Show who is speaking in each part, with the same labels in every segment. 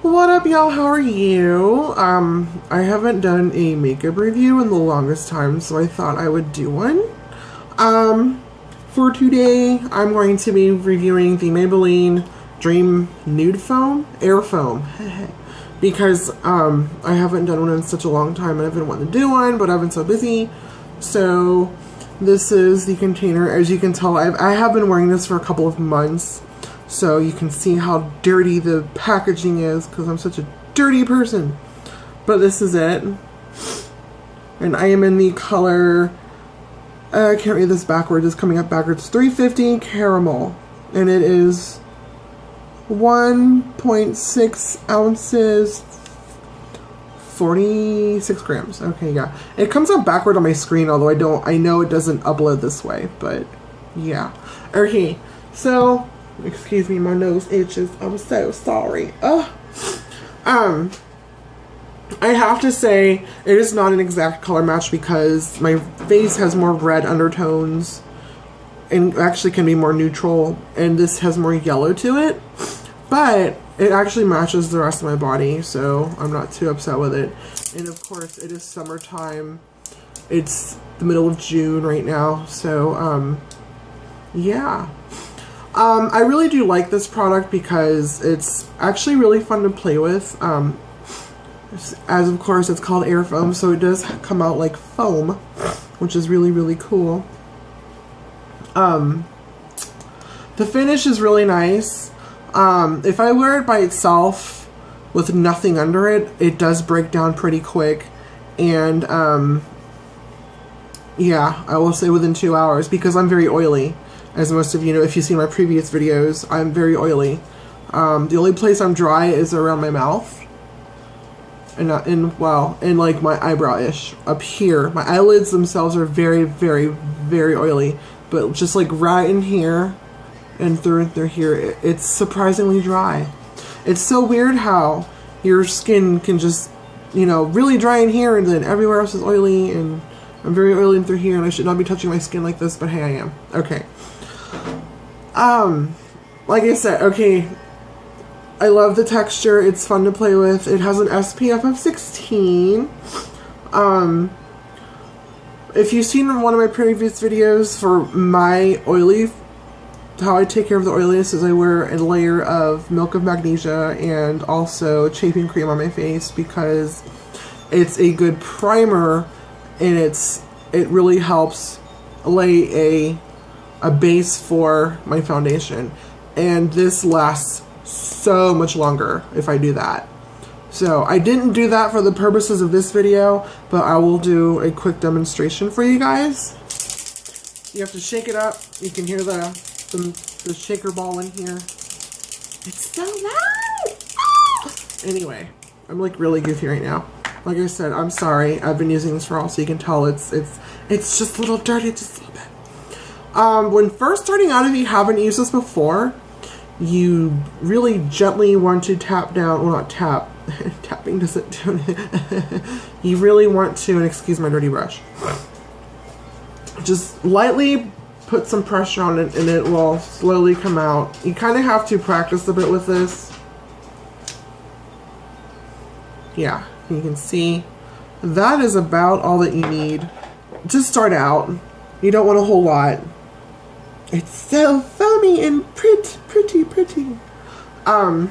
Speaker 1: What up, y'all? How are you? I haven't done a makeup review in the longest time, so I thought I would do one. For today, I'm going to be reviewing the Maybelline Dream Nude Foam, Airfoam, because I haven't done one in such a long time, and I've been wanting to do one, but I've been so busy. So this is the container. As you can tell, I have been wearing this for a couple of months. So you can see how dirty the packaging is because I'm such a dirty person. But this is it. And I am in the color, I can't read this backwards, it's coming up backwards, 350 Caramel. And it is 1.6 ounces, 46 grams. Okay, yeah. It comes up backward on my screen, although I know it doesn't upload this way, but yeah. Okay, so excuse me, my nose itches. I'm so sorry. I have to say it is not an exact color match because my face has more red undertones and actually can be more neutral, and this has more yellow to it, but it actually matches the rest of my body, so I'm not too upset with it. And of course it is summertime. It's the middle of June right now, so yeah. I really do like this product because it's actually really fun to play with. As of course it's called Airfoam, so it does come out like foam, which is really, really cool. The finish is really nice. If I wear it by itself with nothing under it, it does break down pretty quick. And yeah, I will say within 2 hours because I'm very oily. As most of you know, if you've seen my previous videos, I'm very oily. The only place I'm dry is around my mouth. And not in, well, in like my eyebrow-ish. Up here. My eyelids themselves are very, very, very oily. But just like right in here and through here, it's surprisingly dry. It's so weird how your skin can just, you know, really dry in here and then everywhere else is oily, and I'm very oily in through here and I should not be touching my skin like this, but hey, I am. Okay. Like I said, okay, I love the texture, it's fun to play with, it has an SPF of 16, if you've seen one of my previous videos for my oily, how I take care of the oiliness is I wear a layer of milk of magnesia and also chafing cream on my face because it's a good primer and it really helps lay a base for my foundation, and this lasts so much longer if I do that. So I didn't do that for the purposes of this video, but I will do a quick demonstration for you guys. You have to shake it up. You can hear the shaker ball in here. It's so loud! Anyway, I'm like really goofy right now. Like I said, I'm sorry. I've been using this for all, so you can tell it's just a little dirty, just a little bit. When first starting out, if you haven't used this before, you really gently want to tap down, well not tap, tapping doesn't do it. You really want to, and excuse my dirty brush, just lightly put some pressure on it and it will slowly come out. You kind of have to practice a bit with this. Yeah, you can see that is about all that you need to start out. You don't want a whole lot. It's so foamy and pretty. I'm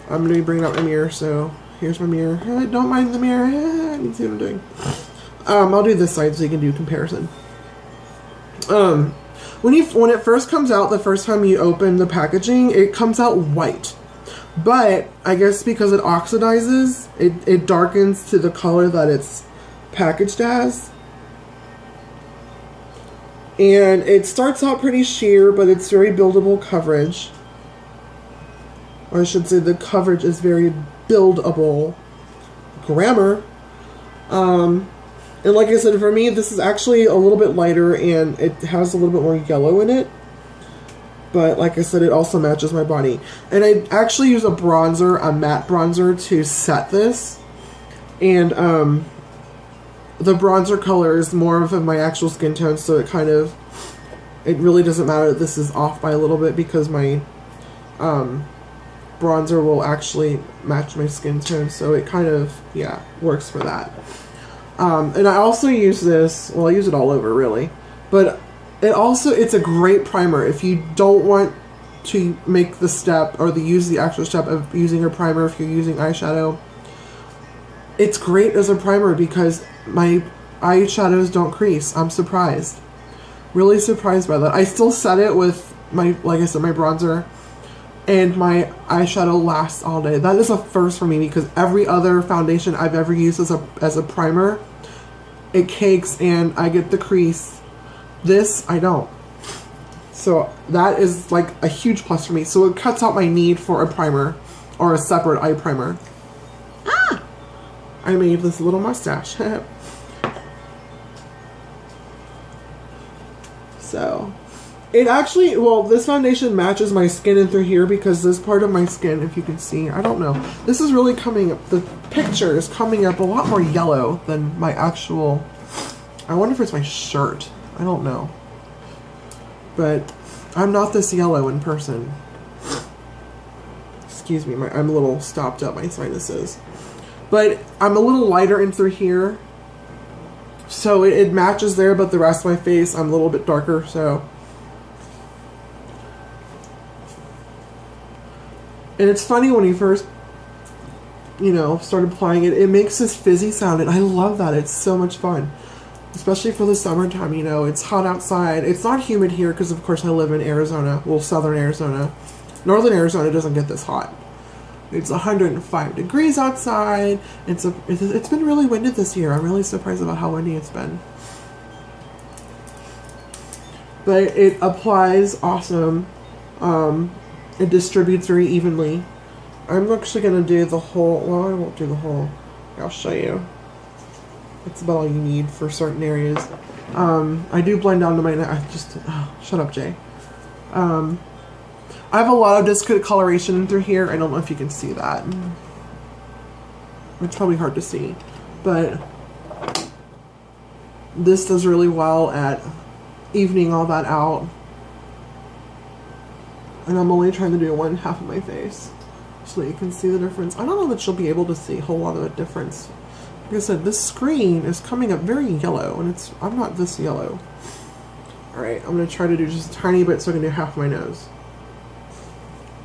Speaker 1: going to be bringing out my mirror, so here's my mirror. Don't mind the mirror. You see what I'm doing. I'll do this side so you can do comparison. When it first comes out, the first time you open the packaging, it comes out white. But I guess because it oxidizes, it darkens to the color that it's packaged as. And it starts out pretty sheer, but it's very buildable coverage. Or I should say the coverage is very buildable. Grammar. And like I said, for me, this is actually a little bit lighter and it has a little bit more yellow in it. But like I said, it also matches my body. And I actually use a bronzer, a matte bronzer, to set this. And the bronzer color is more of my actual skin tone, so it really doesn't matter that this is off by a little bit because my bronzer will actually match my skin tone, so it kind of, yeah, works for that. And I also use this, well, I use it all over really, but it's a great primer if you don't want to make the step or use the extra step of using a primer if you're using eyeshadow. It's great as a primer because my eyeshadows don't crease. I'm surprised. Really surprised by that. I still set it with my, like I said, my bronzer, and my eyeshadow lasts all day. That is a first for me because every other foundation I've ever used as a primer, it cakes and I get the crease. This, I don't. So that is like a huge plus for me. So it cuts out my need for a primer or a separate eye primer. Ah! I made this little mustache. So it actually, well, this foundation matches my skin in through here because this part of my skin, if you can see, I don't know. This is really coming up, the picture is coming up a lot more yellow than my actual, I wonder if it's my shirt. I don't know. But I'm not this yellow in person. Excuse me, I'm a little stopped up, my sinuses. But I'm a little lighter in through here. So it matches there, but the rest of my face, I'm a little bit darker, so. And it's funny when you first, you know, start applying it, it makes this fizzy sound, and I love that. It's so much fun. Especially for the summertime, you know, it's hot outside. It's not humid here because, of course, I live in Arizona. Well, southern Arizona. Northern Arizona doesn't get this hot. It's 105 degrees outside. It's been really windy this year. I'm really surprised about how windy it's been. But it applies awesome. It distributes very evenly. I'm actually going to do the whole, well, I won't do the whole. I'll show you. That's about all you need for certain areas. I do blend down to my neck. Shut up, Jay. I have a lot of discoloration through here. I don't know if you can see that. It's probably hard to see. But this does really well at evening all that out. And I'm only trying to do one half of my face so that you can see the difference. I don't know that you'll be able to see a whole lot of a difference. Like I said, this screen is coming up very yellow, and I'm not this yellow. Alright, I'm going to try to do just a tiny bit so I can do half my nose.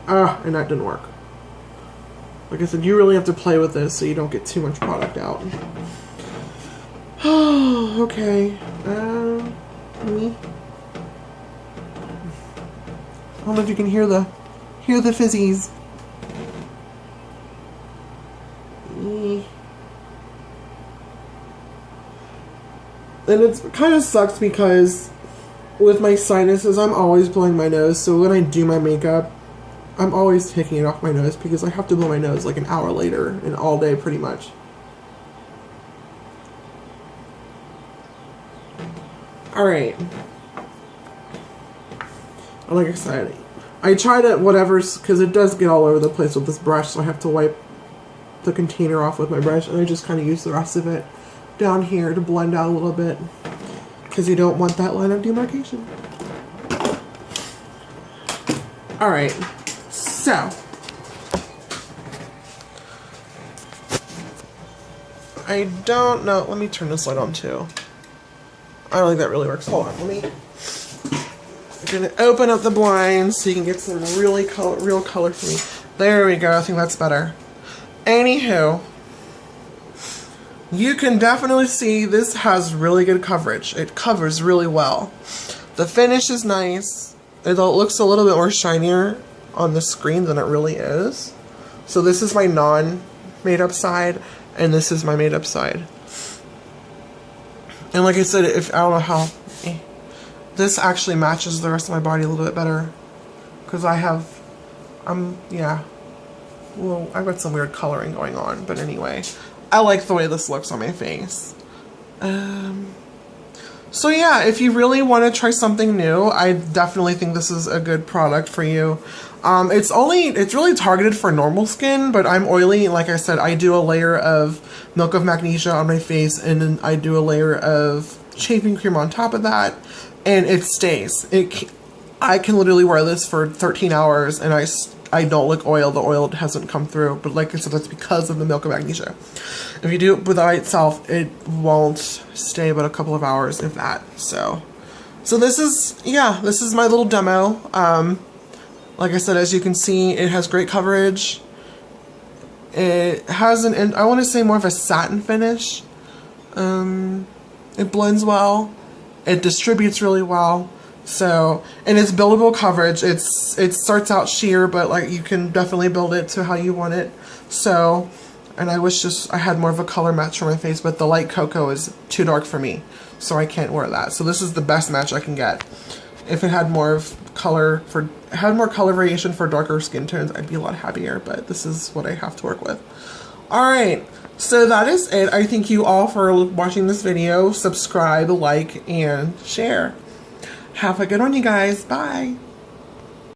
Speaker 1: And that didn't work. Like I said, you really have to play with this so you don't get too much product out. Okay. Me. I don't know if you can hear the fizzies. And it kind of sucks because with my sinuses, I'm always blowing my nose. So when I do my makeup, I'm always taking it off my nose because I have to blow my nose like an hour later and all day pretty much. Alright. Like I said, I tried it whatever's, because it does get all over the place with this brush, so I have to wipe the container off with my brush, and I just kind of use the rest of it down here to blend out a little bit because you don't want that line of demarcation. Alright, so I don't know, let me turn this light on too. I don't think that really works. Hold on, I'm gonna open up the blinds so you can get some real color for me. There we go, I think that's better. Anywho, you can definitely see this has really good coverage. It covers really well. The finish is nice. It looks a little bit more shinier on the screen than it really is. So this is my non-made-up side, and this is my made-up side. And like I said, I don't know how, this actually matches the rest of my body a little bit better. Because yeah. Well, I've got some weird coloring going on, but anyway. I like the way this looks on my face. So yeah, if you really want to try something new, I definitely think this is a good product for you. It's really targeted for normal skin, but I'm oily. Like I said, I do a layer of Milk of Magnesia on my face, and then I do a layer of shaving cream on top of that, and it stays. I can literally wear this for 13 hours and I don't look oiled. The oil hasn't come through, but like I said, that's because of the Milk of Magnesia. If you do it by itself, it won't stay but a couple of hours, if that. So this is, yeah, this is my little demo. Like I said, as you can see, it has great coverage. It has I want to say more of a satin finish. It blends well. It distributes really well. So, and it's buildable coverage. It starts out sheer, but like you can definitely build it to how you want it. So, and I wish I had more of a color match for my face, but the light cocoa is too dark for me, so I can't wear that. So this is the best match I can get. If it had more color variation for darker skin tones, I'd be a lot happier, but this is what I have to work with. Alright, so that is it. I thank you all for watching this video. Subscribe, like, and share. Have a good one, you guys. Bye.